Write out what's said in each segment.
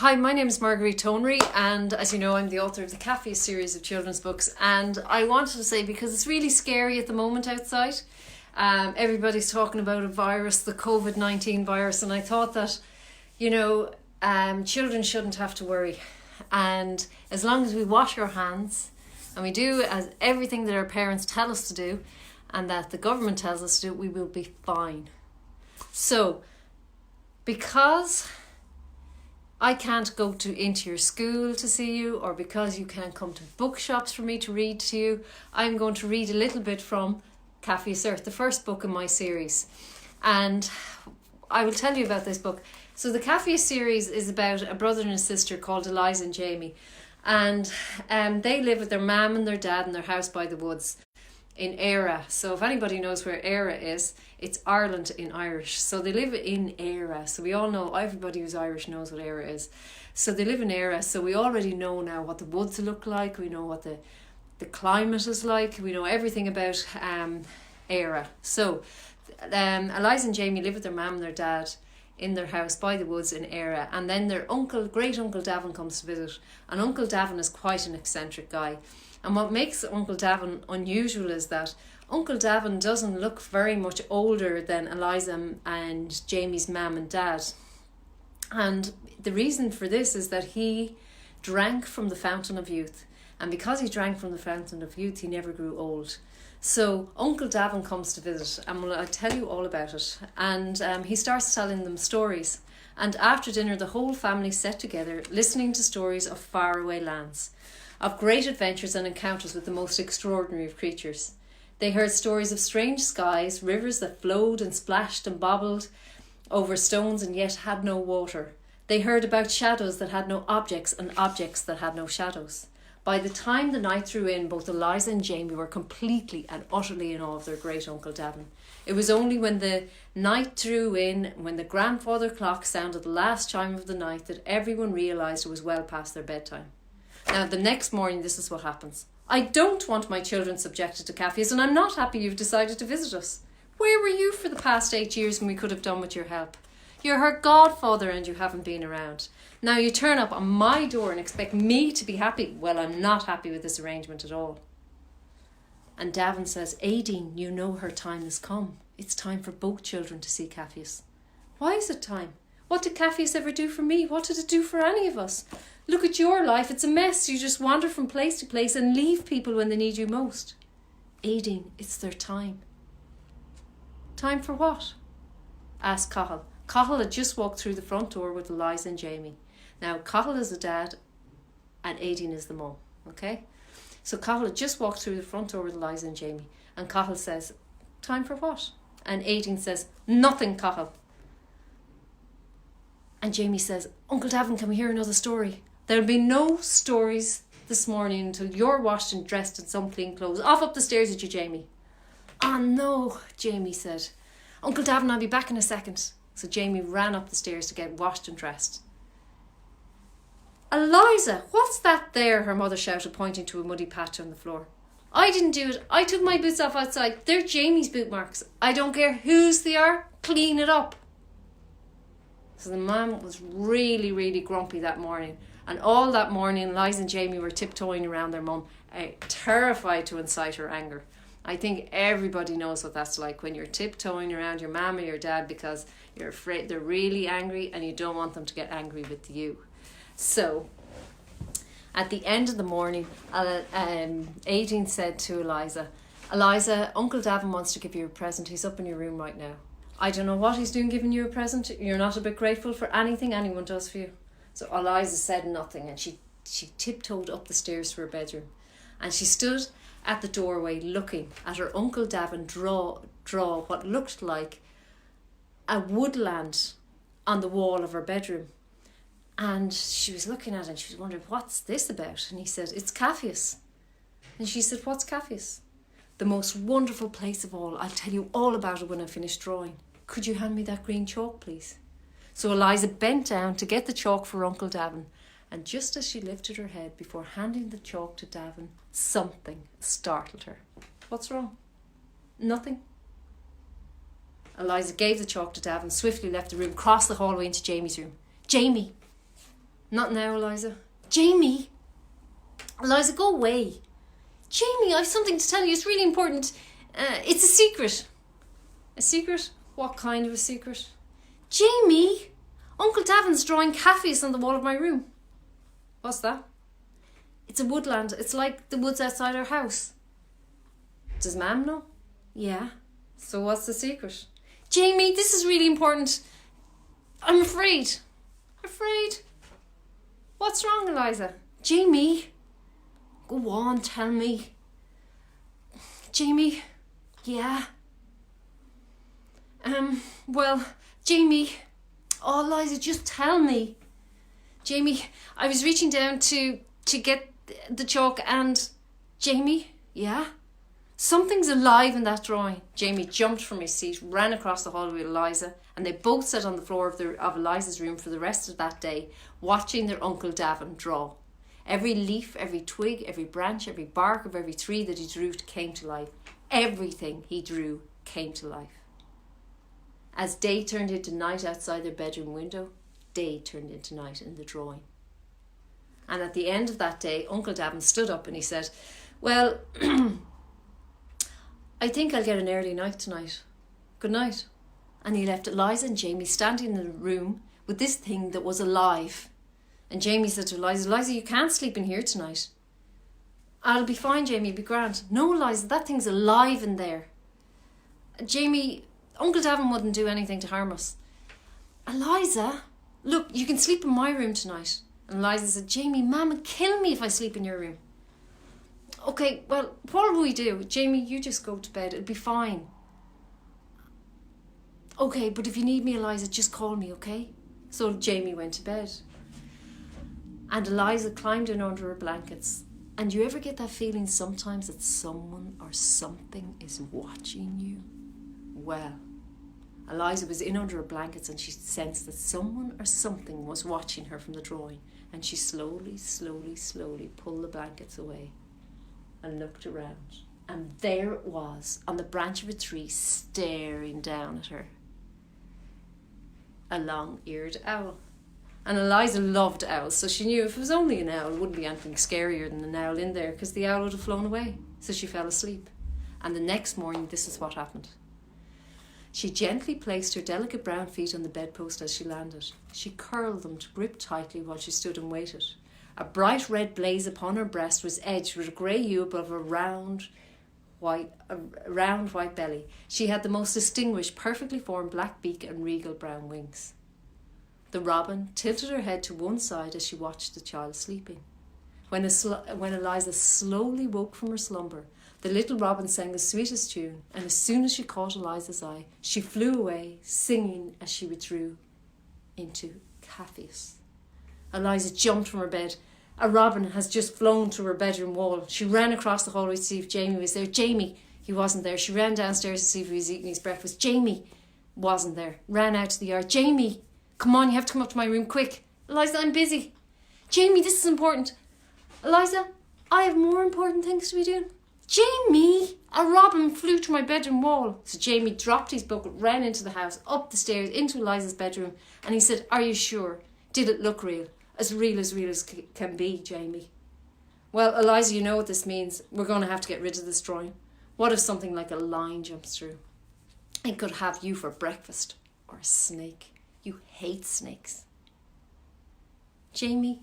Hi, my name is Marguerite Tonery, and as you know, I'm the author of the Kapheus series of children's books. And I wanted to say, because it's really scary at the moment outside, everybody's talking about a virus, the COVID-19 virus, and I thought that, children shouldn't have to worry. And as long as we wash our hands and we do as everything that our parents tell us to do and that the government tells us to do, we will be fine. So, because I can't go into your school to see you, or because you can't come to bookshops for me to read to you, I'm going to read a little bit from Kapheus Earth, the first book in my series. And I will tell you about this book. So the Kapheus series is about a brother and a sister called Eliza and Jamie. And they live with their mum and their dad in their house by the woods in Era. So if anybody knows where Era is, it's Ireland in Irish. So they live in Era. So we all know, everybody who's Irish knows what Era is. So they live in Era. So we already know now what the woods look like. We know what the climate is like. We know everything about Era. So Eliza and Jamie live with their mum and their dad in their house by the woods in Era. And then their great uncle Davin comes to visit. And Uncle Davin is quite an eccentric guy. And what makes Uncle Davin unusual is that Uncle Davin doesn't look very much older than Eliza and Jamie's mum and dad. And the reason for this is that he drank from the fountain of youth. And because he drank from the fountain of youth, he never grew old. So Uncle Davin comes to visit, and I'll tell you all about it. And he starts telling them stories. And after dinner, the whole family sat together, listening to stories of faraway lands, of great adventures and encounters with the most extraordinary of creatures. They heard stories of strange skies, rivers that flowed and splashed and bobbled over stones and yet had no water. They heard about shadows that had no objects and objects that had no shadows. By the time the night drew in, both Eliza and Jamie were completely and utterly in awe of their great Uncle Davin. It was only when the night drew in, when the grandfather clock sounded the last chime of the night, that everyone realised it was well past their bedtime. Now, the next morning, this is what happens. I don't want my children subjected to Kapheus, and I'm not happy you've decided to visit us. Where were you for the past 8 years when we could have done with your help? You're her godfather and you haven't been around. Now you turn up on my door and expect me to be happy. Well, I'm not happy with this arrangement at all. And Davin says, Aideen, you know her time has come. It's time for both children to see Kapheus. Why is it time? What did Kapheus ever do for me? What did it do for any of us? Look at your life. It's a mess. You just wander from place to place and leave people when they need you most. Aideen, it's their time. Time for what? Asked Cathal. Cathal had just walked through the front door with Eliza and Jamie. Now, Cathal is the dad and Aideen is the mum, okay? So Cathal had just walked through the front door with Eliza and Jamie. And Cathal says, time for what? And Aideen says, nothing, Cathal. And Jamie says, Uncle Davin, can we hear another story? There'll be no stories this morning until you're washed and dressed in some clean clothes. Off up the stairs with you, Jamie. Oh no, Jamie said. Uncle Davin, I'll be back in a second. So Jamie ran up the stairs to get washed and dressed. Eliza, what's that there? Her mother shouted, pointing to a muddy patch on the floor. I didn't do it. I took my boots off outside. They're Jamie's boot marks. I don't care whose they are. Clean it up. So the mum was really, really grumpy that morning. And all that morning, Eliza and Jamie were tiptoeing around their mum, terrified to incite her anger. I think everybody knows what that's like when you're tiptoeing around your mum or your dad because you're afraid they're really angry and you don't want them to get angry with you. So, at the end of the morning, Aideen said to Eliza, Eliza, Uncle Davin wants to give you a present. He's up in your room right now. I don't know what he's doing giving you a present. You're not a bit grateful for anything anyone does for you. So Eliza said nothing and she tiptoed up the stairs to her bedroom. And she stood at the doorway looking at her Uncle Davin draw what looked like a woodland on the wall of her bedroom. And she was looking at it and she was wondering, what's this about? And he said, it's Kapheus. And she said, what's Kapheus? The most wonderful place of all. I'll tell you all about it when I finish drawing. Could you hand me that green chalk, please? So Eliza bent down to get the chalk for Uncle Davin. And just as she lifted her head before handing the chalk to Davin, something startled her. What's wrong? Nothing. Eliza gave the chalk to Davin, swiftly left the room, crossed the hallway into Jamie's room. Jamie! Not now, Eliza. Jamie! Eliza, go away. Jamie, I have something to tell you. It's really important. It's a secret. A secret? What kind of a secret? Jamie! Uncle Davin's drawing Kapheus on the wall of my room. What's that? It's a woodland. It's like the woods outside our house. Does Mam know? Yeah. So what's the secret? Jamie, this is really important. I'm afraid. Afraid? What's wrong, Eliza? Jamie? Go on, tell me. Jamie? Yeah? Well, Jamie... Oh, Eliza, just tell me. Jamie, I was reaching down to get the chalk and... Jamie? Yeah? Something's alive in that drawing. Jamie jumped from his seat, ran across the hall with Eliza, and they both sat on the floor of Eliza's room for the rest of that day, watching their Uncle Davin draw. Every leaf, every twig, every branch, every bark of every tree that he drew came to life. Everything he drew came to life. As day turned into night outside their bedroom window, day turned into night in the drawing. And at the end of that day, Uncle Davin stood up and he said, well, I think I'll get an early night tonight. Good night. And he left Eliza and Jamie standing in the room with this thing that was alive. And Jamie said to Eliza, Eliza, you can't sleep in here tonight. I'll be fine, Jamie, be grand. No, Eliza, that thing's alive in there. Jamie, Uncle Davin wouldn't do anything to harm us. Eliza, look, you can sleep in my room tonight. And Eliza said, Jamie, Mam would kill me if I sleep in your room. Okay, well, what will we do? Jamie, you just go to bed. It'll be fine. Okay, but if you need me, Eliza, just call me, okay? So Jamie went to bed. And Eliza climbed in under her blankets. And you ever get that feeling sometimes that someone or something is watching you? Well, Eliza was in under her blankets and she sensed that someone or something was watching her from the drawing. And she slowly pulled the blankets away and looked around. And there it was, on the branch of a tree, staring down at her. A long-eared owl. And Eliza loved owls, so she knew if it was only an owl, it wouldn't be anything scarier than an owl in there, because the owl would have flown away. So she fell asleep. And the next morning, this is what happened. She gently placed her delicate brown feet on the bedpost as she landed. She curled them to grip tightly while she stood and waited. A bright red blaze upon her breast was edged with a grey hue above a round white belly. She had the most distinguished, perfectly formed black beak and regal brown wings. The robin tilted her head to one side as she watched the child sleeping. When Eliza slowly woke from her slumber, the little robin sang the sweetest tune, and as soon as she caught Eliza's eye, she flew away, singing as she withdrew into Kapheus. Eliza jumped from her bed. A robin has just flown to her bedroom wall. She ran across the hallway to see if Jamie was there. Jamie, he wasn't there. She ran downstairs to see if he was eating his breakfast. Jamie wasn't there. Ran out to the yard. Jamie, come on, you have to come up to my room, quick. Eliza, I'm busy. Jamie, this is important. Eliza, I have more important things to be doing. Jamie, a robin flew to my bedroom wall. So Jamie dropped his bucket, ran into the house, up the stairs, into Eliza's bedroom, and he said, are you sure? Did it look real? As real as can be, Jamie. Well, Eliza, you know what this means. We're going to have to get rid of this drawing. What if something like a lion jumps through? It could have you for breakfast. Or a snake. You hate snakes. Jamie,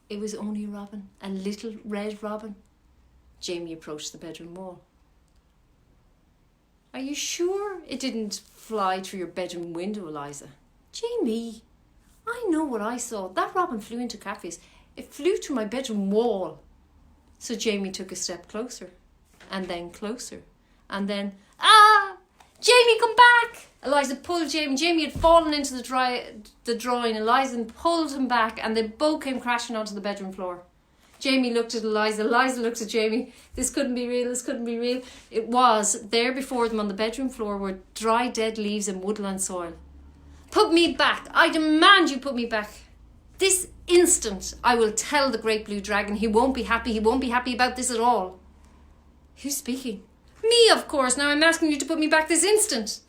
it was only a robin. A little red robin. Jamie approached the bedroom wall. Are you sure it didn't fly through your bedroom window, Eliza? Jamie, I know what I saw. That robin flew into Kapheus. It flew to my bedroom wall. So Jamie took a step closer, and then closer, and then, Jamie, come back! Eliza pulled Jamie. Jamie had fallen into the drawing. Eliza pulled him back, and they both came crashing onto the bedroom floor. Jamie looked at Eliza. Eliza looked at Jamie. This couldn't be real. This couldn't be real. It was. There before them on the bedroom floor were dry, dead leaves and woodland soil. Put me back. I demand you put me back. This instant I will tell the great blue dragon he won't be happy. He won't be happy about this at all. Who's speaking? Me, of course. Now I'm asking you to put me back this instant.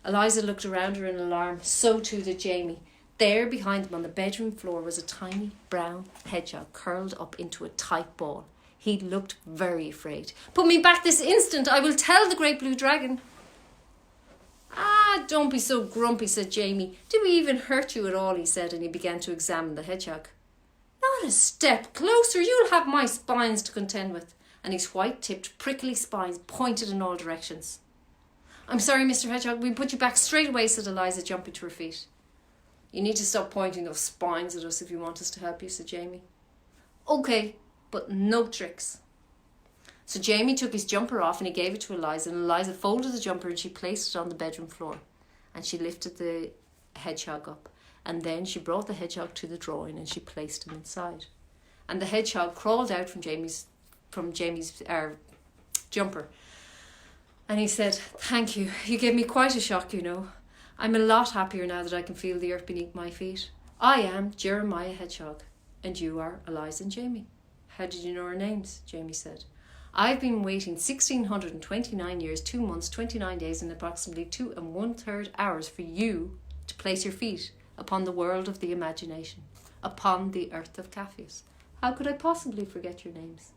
Eliza looked around her in alarm. So too did Jamie. There behind them on the bedroom floor was a tiny brown hedgehog curled up into a tight ball. He looked very afraid. "Put me back this instant. I will tell the great blue dragon." "Ah, don't be so grumpy," said Jamie. "Did we even hurt you at all?" he said, and he began to examine the hedgehog. "Not a step closer. You'll have my spines to contend with." And his white-tipped, prickly spines pointed in all directions. "I'm sorry, Mr. Hedgehog. We'll put you back straight away," said Eliza, jumping to her feet. "You need to stop pointing those spines at us if you want us to help you," said Jamie. "Okay, but no tricks." So Jamie took his jumper off and he gave it to Eliza, and Eliza folded the jumper and she placed it on the bedroom floor. And she lifted the hedgehog up, and then she brought the hedgehog to the drawing and she placed him inside. And the hedgehog crawled out from Jamie's jumper. And he said, "Thank you. You gave me quite a shock, you know. I'm a lot happier now that I can feel the earth beneath my feet. I am Jeremiah Hedgehog, and you are Eliza and Jamie." "How did you know our names?" Jamie said. "I've been waiting 1,629 years, 2 months, 29 days, and approximately 2 1/3 hours for you to place your feet upon the world of the imagination, upon the earth of Kapheus. How could I possibly forget your names?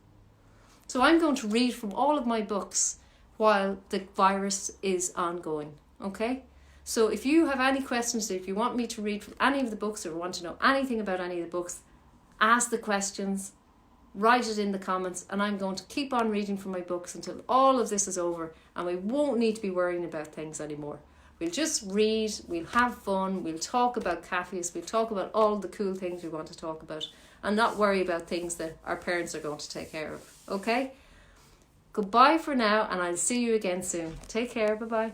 So I'm going to read from all of my books while the virus is ongoing, okay? So if you have any questions, if you want me to read from any of the books or want to know anything about any of the books, ask the questions, write it in the comments, and I'm going to keep on reading from my books until all of this is over and we won't need to be worrying about things anymore. We'll just read, we'll have fun, we'll talk about Kapheus, we'll talk about all the cool things we want to talk about and not worry about things that our parents are going to take care of, okay? Goodbye for now, and I'll see you again soon. Take care, bye-bye.